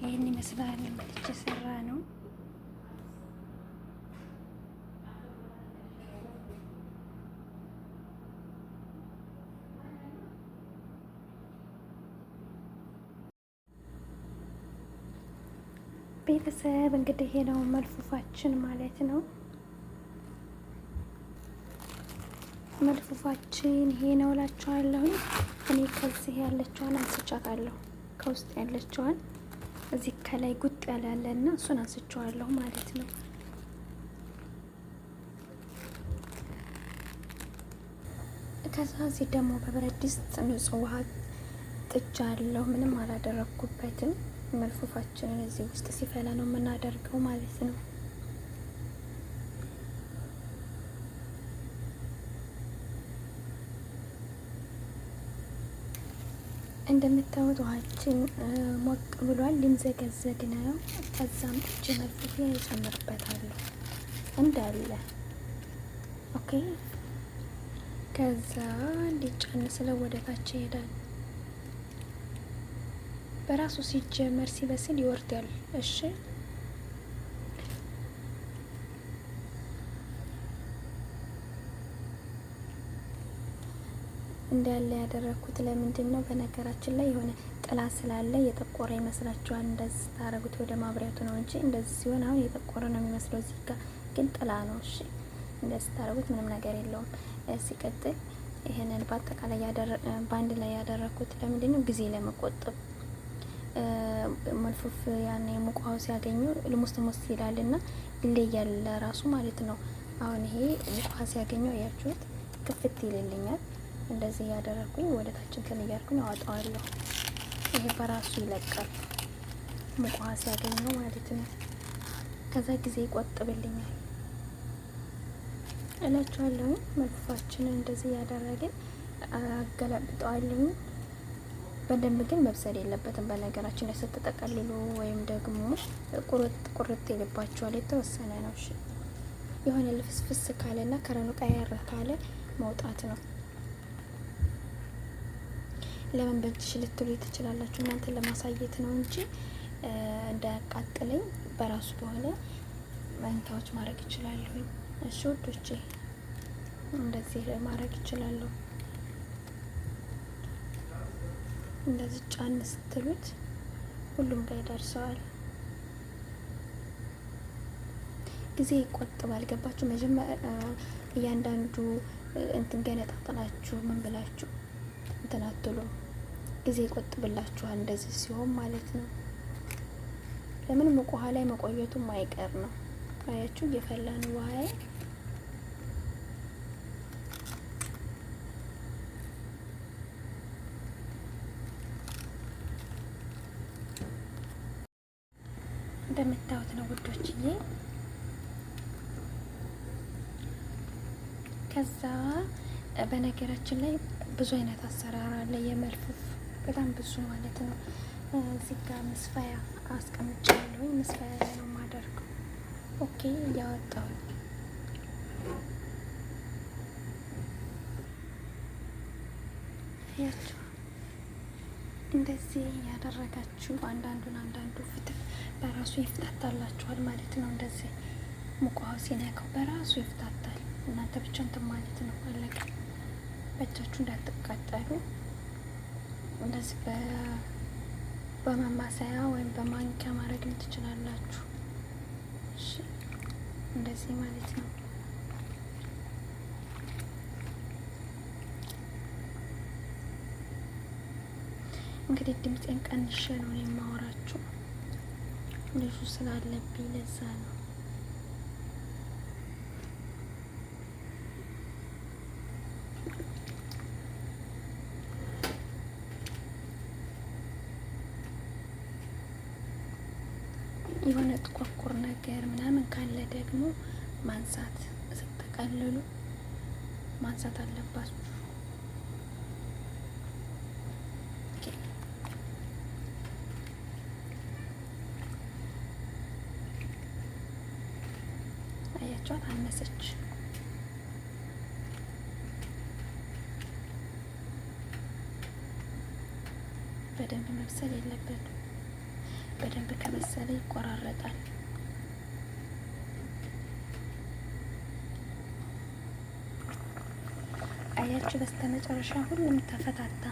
ይህን ይመስላል መጥቼ ሰራ ነው። ቤተሰብ እንግዲህ ይሄ ነው መልፉፋችን ማለት ነው። መልፉፋችን ይሄ ነው እላችኋለሁ። እኔ ከዚህ ያለችዋን አንስቻታለሁ። ከውስጥ ያለችዋን እዚህ ከላይ ጉጥ ያላለና እሱን አንስቼዋለሁ ማለት ነው። ከዛ እዚህ ደግሞ በብረት ድስት ንጹህ ውሃ ጥጃለሁ። ምንም አላደረኩበትም። መልፉፋችንን እዚህ ውስጥ ሲፈላ ነው የምናደርገው ማለት ነው። እንደምታዩት ውሃችን ሞቅ ብሏል። ሊንዘገዘግ ነው። ከዛም ጥጄ መልፉፌ እጨምርበታለሁ እንዳለ ኦኬ። ከዛ እንዲጫን ስለ ወደታች ይሄዳል። በራሱ ሲጀመር ሲበስል ይወርዳል። እሺ እንዳለ ያደረኩት ለምንድን ነው? በነገራችን ላይ የሆነ ጥላ ስላለ የጠቆረ ይመስላችኋል። እንደዚህ ታረጉት ወደ ማብሪያቱ ነው እንጂ እንደዚህ ሲሆን አሁን የጠቆረ ነው የሚመስለው። እዚህ ጋር ግን ጥላ ነው። እሺ እንደዚህ ታረጉት ምንም ነገር የለውም። ሲቀጥል ይሄንን በአጠቃላይ በአንድ ላይ ያደረኩት ለምንድን ነው? ጊዜ ለመቆጠብ መልፉፍ ያኔ ሙቋው ሲያገኙ ልሙስ ይላልና ይለያል ራሱ ማለት ነው። አሁን ይሄ ሙቋ ሲያገኘው ያያችሁት ክፍት ይልልኛል። እንደዚህ ያደረኩኝ ወደ ታች እንትን እያልኩኝ አወጣዋለሁ። ይሄ በራሱ ይለቃል ሙቋ ሲያገኘው ማለት ነው። ከዛ ጊዜ ይቆጥብልኛል እላችኋለሁ። መልፉፋችንን እንደዚህ ያደረግን አገላብጠዋለሁ። በደንብ ግን መብሰል የለበትም። በነገራችን ላይ ስትጠቀልሉ ወይም ደግሞ ቁርጥ ይልባችኋል። የተወሰነ ነው። እሺ የሆነ ልፍስፍስ ካለና ከረኑ ቀየር ካለ መውጣት ነው። ለምን በእጅሽ ልትሉ ትችላላችሁ። እናንተን ለማሳየት ነው እንጂ እንዳያቃጥለኝ በራሱ በሆነ መንታዎች ማድረግ ይችላሉ። እሺ ውዶቼ እንደዚህ ማድረግ ይችላሉ። እንደዚህ ጫን ስትሉት ሁሉም ጋር ይደርሰዋል። ጊዜ ይቆጥባል። ገባችሁ? መጀመሪያ እያንዳንዱ እንትን ገነጣጥላችሁ ምን ብላችሁ እንትን አትሉ። ጊዜ ይቆጥብላችኋል እንደዚህ ሲሆን ማለት ነው። ለምን ሙቅ ውሃ ላይ መቆየቱ ማይቀር ነው። አያችሁ እየፈላ ነው ውሃዬ። እንደምታዩት ነው ውዶችዬ። ከዛ በነገራችን ላይ ብዙ አይነት አሰራር አለ የመልፉፍ በጣም ብዙ ማለት ነው። እዚህ ጋር መስፋያ አስቀምጫለሁ። መስፋያ ላይ ነው የማደርገው። ኦኬ እያወጣሁ ያችሁ እንደዚህ ያደረጋችሁ አንዳንዱ ፍትህ በራሱ ይፍታታላችኋል ማለት ነው። እንደዚህ ሙቋው ሲነካው በራሱ ይፍታታል። እናንተ ብቻ እንትን ማለት ነው። አለቀ። በእጃችሁ እንዳትቃጠሉ። እንደዚህ በማማሰያ ወይም በማንኪያ ማድረግም ትችላላችሁ። እሺ እንደዚህ ማለት ነው። እንግዲህ ድምፄን ቀንሼ ነው የማወራችሁ። ልጁ ስላለብኝ ለዛ ነው። የሆነ ጥቋቁር ነገር ምናምን ካለ ደግሞ ማንሳት፣ ስትጠቀልሉ ማንሳት አለባችሁ። አያችኋት? አነሰች። በደንብ መብሰል የለበትም። በደንብ ከበሰለ ይቆራረጣል። አያችሁ በስተመጨረሻ ሁሉም ተፈታታ፣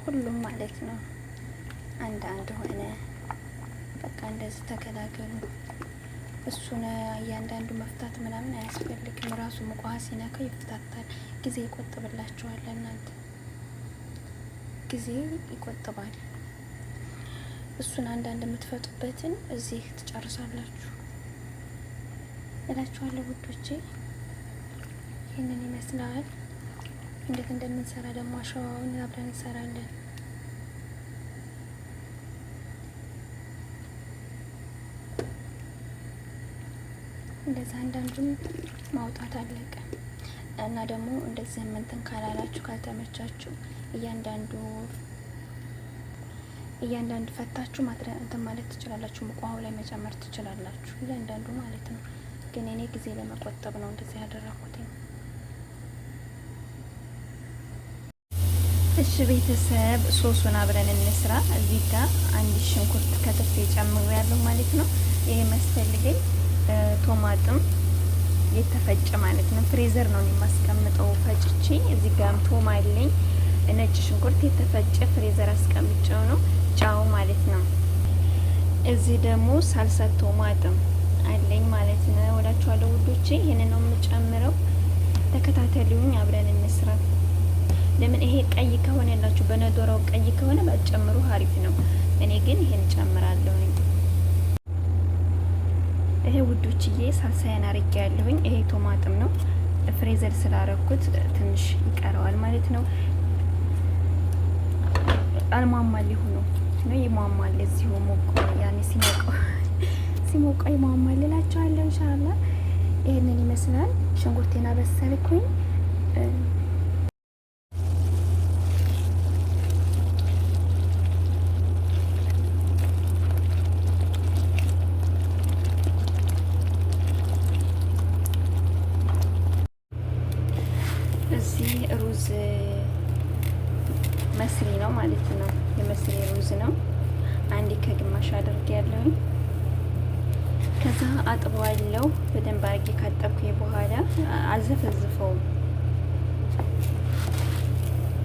ሁሉም ማለት ነው አንድ አንድ ሆነ። በቃ እንደዚህ ተገላገሉ። እሱን እያንዳንዱ መፍታት ምናምን አያስፈልግም። ራሱ ሙቅ ውሃ ሲነካው ይፍታታል። ጊዜ ይቆጥብላችኋል። እናንተ ጊዜ ይቆጥባል። እሱን አንዳንድ የምትፈቱበትን እዚህ ትጨርሳላችሁ እላችኋለሁ ውዶቼ። ይህንን ይመስላል። እንዴት እንደምንሰራ ደግሞ አሸዋውን አብረን እንሰራለን። እንደዛ አንዳንዱን ማውጣት አለቀ እና ደግሞ እንደዚህ እንትን ካላላችሁ ካልተመቻችሁ እያንዳንዱ ፈታችሁ እንትን ማለት ትችላላችሁ። ሙቅ ውሃው ላይ መጨመር ትችላላችሁ እያንዳንዱ ማለት ነው። ግን እኔ ጊዜ ለመቆጠብ ነው እንደዚህ ያደረኩት። እሺ ቤተሰብ ሶሱን አብረን እንስራ። እዚህ ጋር አንድ ሽንኩርት ከተፍ ጨምሬያለሁ ማለት ነው። ይሄ መስፈልገኝ ቶማትም የተፈጨ ማለት ነው። ፍሬዘር ነው የማስቀምጠው ፈጭቼ። እዚህ ጋር ቶም አለኝ፣ ነጭ ሽንኩርት የተፈጨ ፍሬዘር አስቀምጬው ነው። ጫው ማለት ነው። እዚህ ደግሞ ሳልሳ ቶማትም አለኝ ማለት ነው። ወዳችኋለሁ ውዶቼ። ይሄንን ነው የምጨምረው። ተከታተሉኝ፣ አብረን እንስራ። ለምን ይሄ ቀይ ከሆነላችሁ በነዶራው ቀይ ከሆነ ባጨምሩ አሪፍ ነው። እኔ ግን ይሄን ጨምራለሁ። ይሄ ውዶችዬ ሳልሳያን አርጌ ያለሁኝ። ይሄ ቶማትም ነው ፍሬዘር ስላረኩት ትንሽ ይቀረዋል ማለት ነው። አልሟሟል ሊሆኑ ነው ይሟሟል። እዚሁ ሞቆ ያኔ ሲሞቀ ይሟሟል እላችኋለሁ። ኢንሻአላህ ይሄንን ይመስላል። ሽንኩርቴን አበሰልኩኝ። እዚህ ሩዝ መስሪ ነው ማለት ነው። የመስሪ ሩዝ ነው። አንዴ ከግማሽ አድርጌ ያለሁኝ። ከዛ አጥበዋለሁ በደንብ አድርጌ ካጠብኩኝ በኋላ አልዘፈዝፈውም።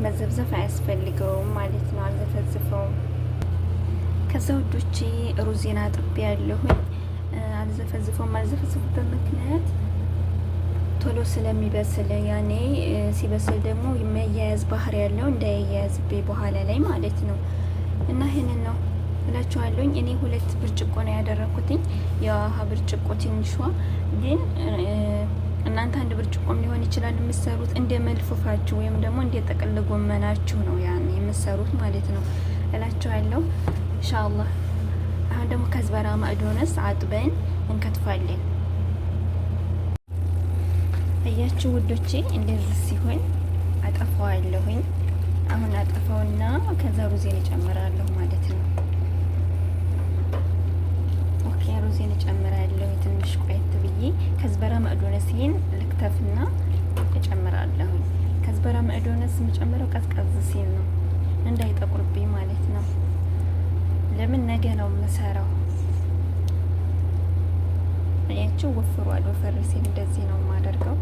መዘፍዘፍ አያስፈልገውም ማለት ነው። አልዘፈዝፈውም። ከዛ ውዶቼ ሩዜን አጥቤ ያለሁኝ። አልዘፈዝፈውም። አልዘፈዝፍበት ምክንያት ቶሎ ስለሚበስል ያኔ ሲበስል ደግሞ የሚያያዝ ባህሪ ያለው እንዳያያዝብኝ በኋላ ላይ ማለት ነው። እና ይሄንን ነው እላችኋለሁኝ። እኔ 2 ብርጭቆ ነው ያደረኩትኝ። የውሃ ብርጭቆ ትንሿ ግን እናንተ 1 ብርጭቆም ሊሆን ይችላል የምትሰሩት። እንደ መልፉፋችሁ ወይም ደግሞ እንደ ጥቅል ጎመናችሁ ነው ያኔ የምትሰሩት ማለት ነው እላችኋለሁ። ኢንሻአላህ አሁን ደግሞ ከዝበራ ማዕዶነስ አጥበን እንከትፋለን። እያችሁ ውዶቼ እንደዚህ ሲሆን አጠፋዋለሁኝ። አሁን አጠፋውና ከዛ ሩዜን እጨምራለሁ ማለት ነው። ኦኬ ሩዜን እጨምራለሁ ትንሽ ቆየት ብዬ። ከዝበራ መዕዶነስን ልክተፍና እጨምራለሁ። ከዝበራ መዕዶነስ የምጨምረው ቀዝቀዝ ሲል ነው እንዳይጠቁርብኝ ማለት ነው። ለምን ነገ ነው የምሰራው። አያችሁ ወፍሯል። ወፈር ሲል እንደዚህ ነው የማደርገው።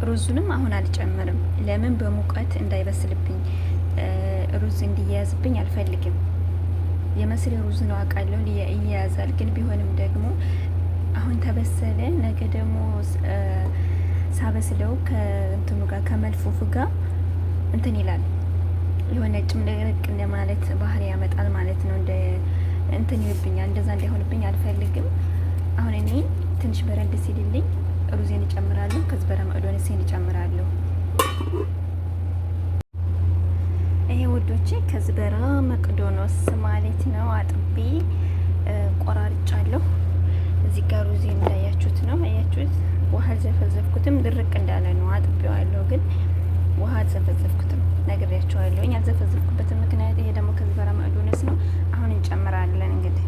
ሩዙንም አሁን አልጨምርም። ለምን በሙቀት እንዳይበስልብኝ ሩዝ እንዲያያዝብኝ አልፈልግም። የመስሪ ሩዝ ነው አውቃለሁ ይያያዛል። ግን ቢሆንም ደግሞ አሁን ተበሰለ። ነገ ደግሞ ሳበስለው ከእንትኑ ጋር ከመልፉፉ ጋር እንትን ይላል። የሆነ ጭምልቅ እንደማለት ባህሪ ያመጣል ማለት ነው። እንደ እንትን ይብኛል። እንደዛ እንዳይሆንብኝ አልፈልግም። አሁን እኔ ትንሽ በረድ ሲልልኝ ሩዜን እጨምራለሁ። ከዝበራ መዕዶነስን እጨምራለሁ። ይሄ ውዶቼ ከዝበራ መቅዶኖስ ማለት ነው። አጥቤ ቆራርጫለሁ። እዚህ ጋር ሩዜን እንዳያችሁት ነው። አያችሁት? ውሃ አልዘፈዘፍኩትም። ድርቅ እንዳለ ነው። አጥቤዋለሁ ግን ውሃ አልዘፈዘፍኩትም። ነግሬያችኋለሁ። አልዘፈዘፍኩበትም ምክንያት ይሄ ደግሞ ከዝበራ መዕዶነስ ነው። አሁን እንጨምራለን እንግዲህ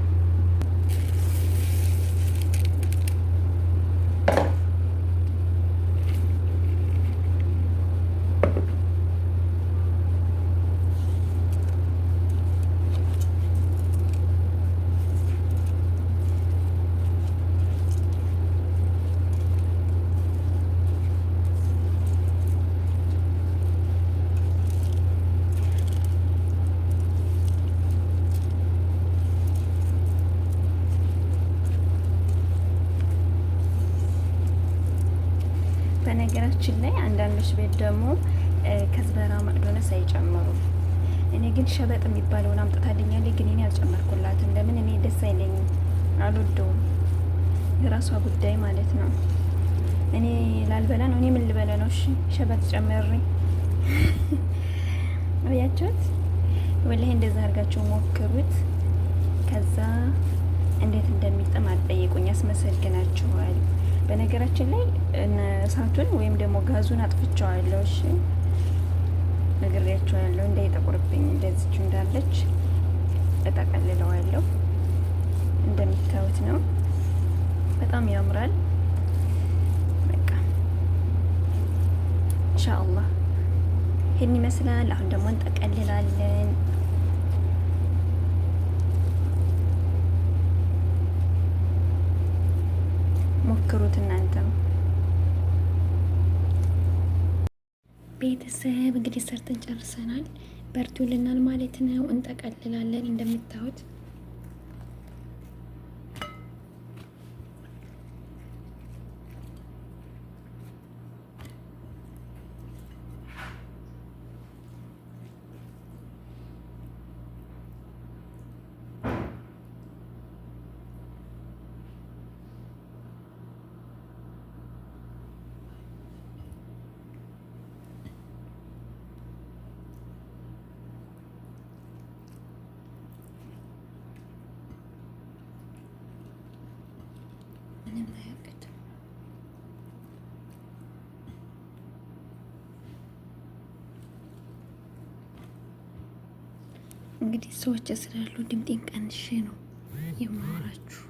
በነገራችን ላይ አንዳንዶች ቤት ደግሞ ከዝበራ መቅዶነስ አይጨምሩ። እኔ ግን ሸበጥ የሚባለውን አምጥታልኛለች፣ ግን እኔ አልጨመርኩላትም። ለምን እኔ ደስ አይለኝም፣ አልወደውም። የራሷ ጉዳይ ማለት ነው። እኔ ላልበላ ነው። እኔ ምን ልበላ ነው? እሺ ሸበጥ ጨምሬ አያችሁት? ወላሂ እንደዛ አድርጋችሁ ሞክሩት። ከዛ እንዴት እንደሚጥም አትጠይቁኝ፣ ያስመሰግናችኋል። በነገራችን ላይ እሳቱን ወይም ደግሞ ጋዙን አጥፍቼዋለሁ። እሺ ነግሬያችኋለሁ፣ እንዳይጠቁርብኝ እንደዚች እንዳለች እጠቀልለዋለሁ። እንደምታዩት ነው፣ በጣም ያምራል። በቃ ኢንሻአላህ ይሄን ይመስላል። አሁን ደግሞ እንጠቀልላለን። ሞክሩት እናንተም። ቤተሰብ እንግዲህ ሰርተን ጨርሰናል። በርቱልናል ማለት ነው። እንጠቀልላለን እንደምታዩት ምንም አያውቅም። እንግዲህ ሰዎች ስላሉ ድምጤን ቀንሼ ነው የማወራችሁ።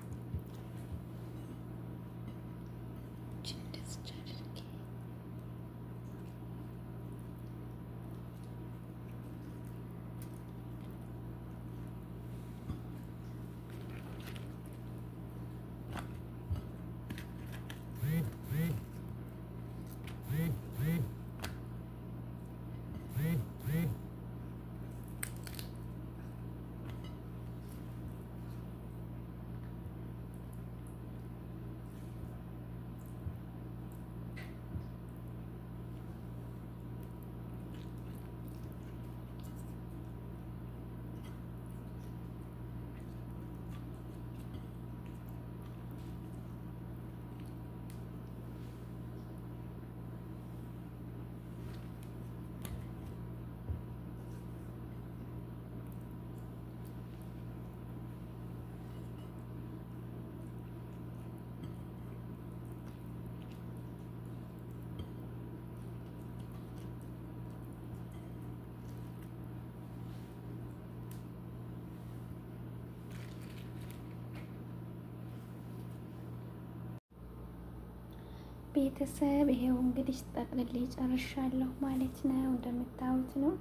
ቤተሰብ ይሄው እንግዲህ ጠቅልሌ ጨርሻለሁ ማለት ነው። እንደምታዩት ነው።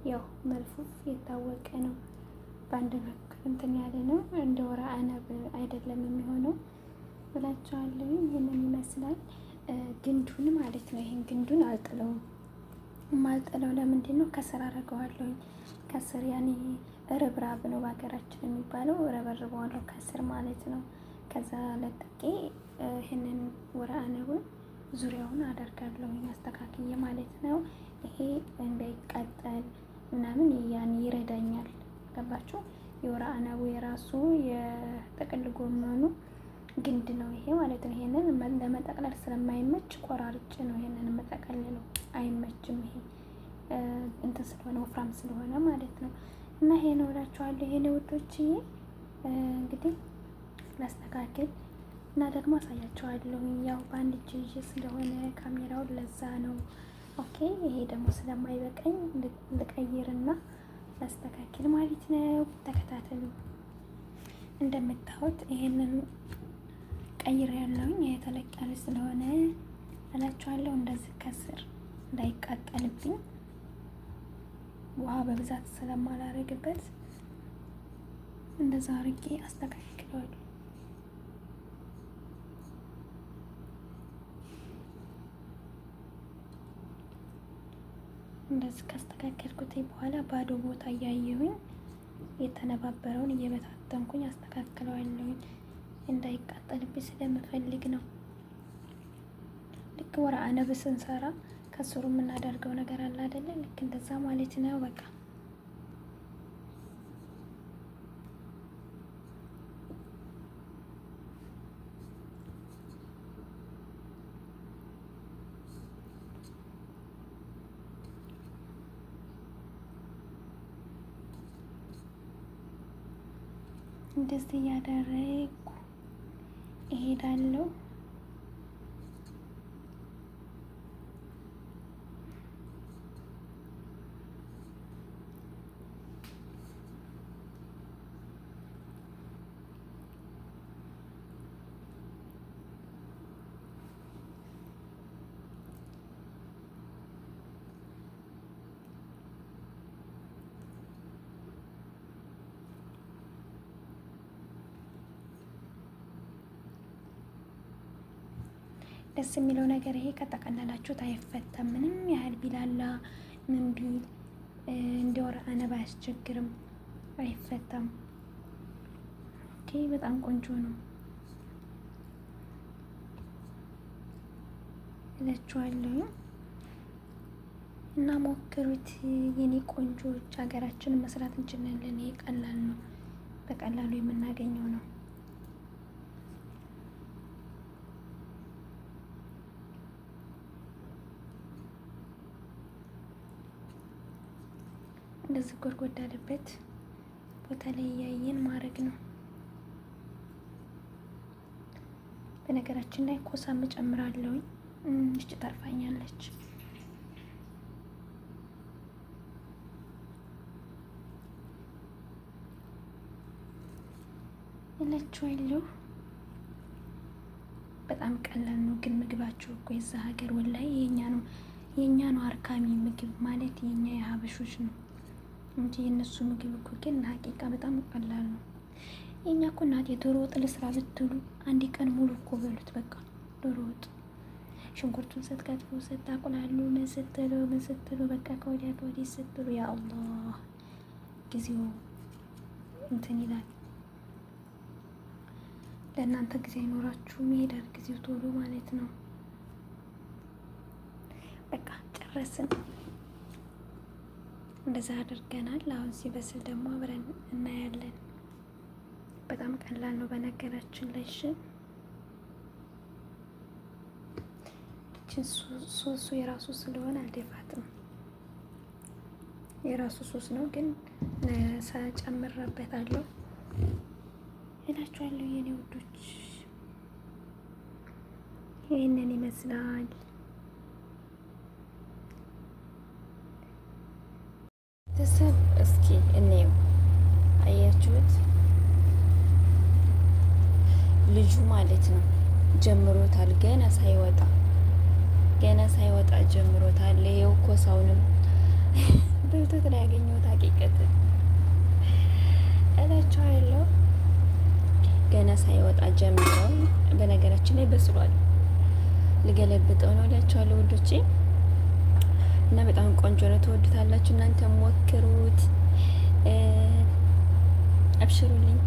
ያው መልፉፍ የታወቀ ነው። በአንድ በኩል እንትን ያለ ነው። እንደ ወራ አነብ አይደለም የሚሆነው ብላችኋለሁ። ይህንን ይመስላል ግንዱን ማለት ነው። ይሄን ግንዱን አልጥለውም። የማልጥለው ለምንድን ነው? ከስር አደርገዋለሁ። ከስር ያኔ ርብራብ ነው በሀገራችን የሚባለው። ረበርበዋለሁ ከስር ማለት ነው። ከዛ ለጥቄ ይህንን ወራ አነቡን ዙሪያውን አደርጋለሁ አስተካክዬ ማለት ነው። ይሄ እንዳይቃጠል ምናምን ያን ይረዳኛል። ገባችሁ? የወራ አነቡ የራሱ የጥቅል ጎመኑ ግንድ ነው ይሄ ማለት ነው። ይሄንን ለመጠቅለል ስለማይመች ቆራርጬ ነው ይሄንን መጠቀልለው። አይመችም ይሄ እንትን ስለሆነ ወፍራም ስለሆነ ማለት ነው። እና ይሄ ነው እላችኋለሁ። ይሄ ነው ውዶችዬ። እንግዲህ ላስተካክል እና ደግሞ አሳያቸዋለሁ። ያው በአንድ እጅ ይዤ ስለሆነ ካሜራውን ለዛ ነው። ኦኬ። ይሄ ደግሞ ስለማይበቃኝ ልቀይርና ላስተካክል ማለት ነው። ተከታተሉ። እንደምታዩት ይሄንን ቀይር ያለውኝ ይሄ ተለቅ ያለ ስለሆነ እላችኋለሁ። እንደዚህ ከስር እንዳይቃጠልብኝ ውሃ በብዛት ስለማላረግበት እንደዛ አርጌ አስተካክለዋለሁ። እንደዚህ ካስተካከልኩት በኋላ ባዶ ቦታ እያየሁኝ የተነባበረውን እየበታተንኩኝ አስተካክለዋለሁኝ። እንዳይቃጠልብኝ ስለምፈልግ ነው። ልክ ወረ አነብ ስንሰራ ከስሩ የምናደርገው ነገር አለ አይደለ? ልክ እንደዛ ማለት ነው። በቃ እንደዚህ እያደረግኩ እሄዳለሁ። ደስ የሚለው ነገር ይሄ ከጠቀለላችሁት አይፈታም። ምንም ያህል ቢላላ ምን ቢል እንደ ወር አነባ አያስቸግርም፣ አይፈታም። ኦኬ በጣም ቆንጆ ነው እላችኋለሁ እና ሞክሩት የኔ ቆንጆች። ሀገራችንን መስራት እንችላለን። ይሄ ቀላል ነው፣ በቀላሉ የምናገኘው ነው። እንደዚህ ጎድጎድ ያለበት ቦታ ላይ እያየን ማድረግ ነው። በነገራችን ላይ ኮሳም እጨምራለሁ። እቺ ታርፋኛለች እላችኋለሁ። በጣም ቀላል ነው፣ ግን ምግባችሁ እኮ የዛ ሀገር ወላሂ የኛ ነው አርካሚ ምግብ ማለት የኛ የሀበሾች ነው እንጂ የእነሱ ምግብ እኮ ግን ሀቂቃ በጣም ቀላል ነው። የኛ እኮ እናቴ ዶሮ ወጥ ልስራ ብትሉ አንድ ቀን ሙሉ እኮ በሉት። በቃ ዶሮ ወጥ ሽንኩርቱን ስትከትፉ ስታቁላሉ ምን ስትሉ በቃ ከወዲያ ከወዲህ ስትሉ ያ አላህ ጊዜው እንትን ይላል። ለእናንተ ጊዜ አይኖራችሁም፣ ይሄዳል ጊዜው ቶሎ ማለት ነው። በቃ ጨረስን። እንደዛ አድርገናል። አሁን ሲበስል ደግሞ አብረን እናያለን። በጣም ቀላል ነው በነገራችን ላይ። እሺ ሶሱ የራሱ ስለሆነ አልደፋትም። የራሱ ሶስ ነው፣ ግን ጨምሬበታለሁ እላችኋለሁ የኔ ውዶች። ይህንን ይመስላል። ቤተሰብ እስኪ እንየው። አያችሁት? ልጁ ማለት ነው ጀምሮታል። ገና ሳይወጣ ጀምሮታል። ይኸው ኮሳውንም በብቶት ላይ ያገኘሁት ሀቂቀት እላችኋለሁ። ገና ሳይወጣ ጀምረው፣ በነገራችን ላይ በስሏል። ልገለብጠው ነው እላችኋለሁ ውዶቼ። እና በጣም ቆንጆ ነው። ትወዱታላችሁ። እናንተ ሞክሩት። አብሽሩልኝ።